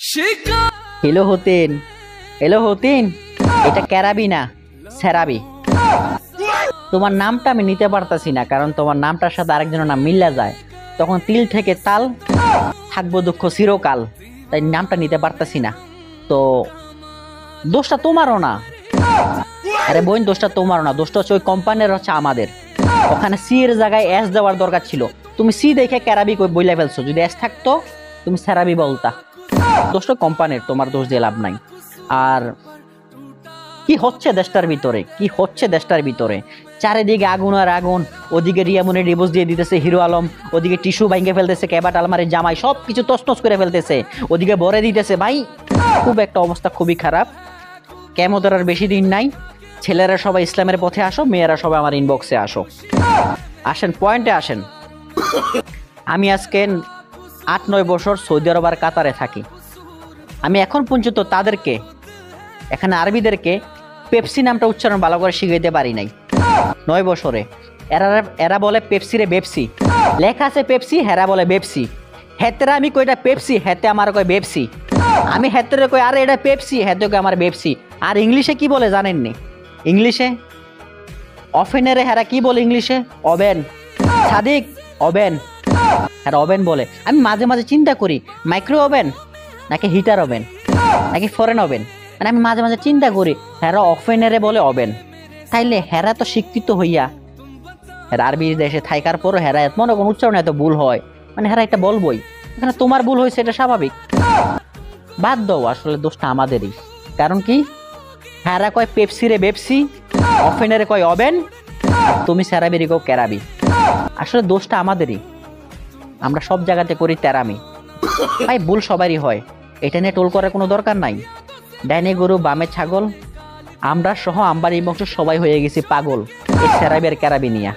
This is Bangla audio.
হ্যালো হতেন, হ্যালো হতেন, এটা ক্যারাবি না সেরাবি। তোমার নামটা আমি নিতে পারতাছি না, কারণ তোমার নামটার সাথে আরেকজনের নাম মিল্লা যায়, তখন তিল থেকে তাল, থাকবো দুঃখ চিরকাল, তাই নামটা নিতে পারতাছি না। তো দোষটা তোমারও না, আরে বোন, দোষটা তোমারও না, দোষটা হচ্ছে ওই কোম্পানির, হচ্ছে আমাদের। ওখানে সি এর জায়গায় এস দেওয়ার দরকার ছিল, তুমি সি দেখে ক্যারাবি কই বইলা ফেলছো, যদি এস থাকতো তুমি সেরাবি বলতা। দোষটা কোম্পানির, তোমার দোষ দিয়ে লাভ নাই। আর কি হচ্ছে দেশটার ভিতরে, কি হচ্ছে দেশটার ভিতরে, চারিদিকে আগুন আর আগুন, ওদিকে রিয়ামনের ডিভোর্স দিয়ে দিতেছে হিরো আলম, ওদিকে টিস্যু ভাঙে ফেলতেছে ক্যাবাট আলমারির জামাই, সব কিছু তছনছ করে ফেলতেছে, ওদিকে ভরে দিতেছে। ভাই খুব একটা অবস্থা খুবই খারাপ। কেমন আর বেশি দিন নাই, ছেলেরা সবাই ইসলামের পথে আসো, মেয়েরা সবাই আমার ইনবক্সে আসো। আসেন পয়েন্টে আসেন। আমি আজকে 8-9 বছর সৌদি আরব আর কাতারে থাকি। আমি এখন পর্যন্ত তাদেরকে, এখানে আরবিদেরকে পেপসি নামটা উচ্চারণ ভালো করে শিখাইতে পারি নাই 9 বছরে। এরা বলে পেপসি রে বেপসি, লেখা আছে পেপসি, হেরা বলে বেপসি। হেতেরা আমি কইটা পেপসি, হেতে আমার কয় বেপসি। আমি হেতেরে কই আরে এটা পেপসি, হেতে কই আমার বেপসি। আর ইংলিশে কি বলে জানেননি? ইংলিশে ওভেনেরে হেরা কি বলে ইংলিশে? ওভেন। সাদিক ওভেন, হ্যাঁ ওভেন বলে। আমি মাঝে মাঝে চিন্তা করি মাইক্রো ওভেন নাকি হিটার ওভেন নাকি ফরেন ওভেন, মানে আমি মাঝে মাঝে চিন্তা করি হেরা ওভেনেরে বলে ওভেন, তাইলে হেরা তো শিক্ষিত হইয়া হেরা আরবি দেশে থাইকার পরও হেরা মনে কোন উচ্চারণ এত ভুল হয়, মানে হেরা এটা বলবই। এখানে তোমার ভুল হয়েছে, এটা স্বাভাবিক, বাদ দাও। আসলে দোষটা আমাদেরই, কারণ কি হেরা কয় পেপসি রে বেপসি, ওভেনেরে কয় ওভেন, তুমি সেরাবিরি কও ক্যারাবি। আসলে দোষটা আমাদেরই, আমরা সব জায়গাতে করি তেরামি। ভাই ভুল সবারই হয়, এটা নিয়ে টোল করার কোনো দরকার নাই। ডাইনে গরু বামে ছাগল, আমরা সহ আমবাড়ি বংশ সবাই হয়ে গেছি পাগল এই সেরাবি আর ক্যারাবি নিয়া।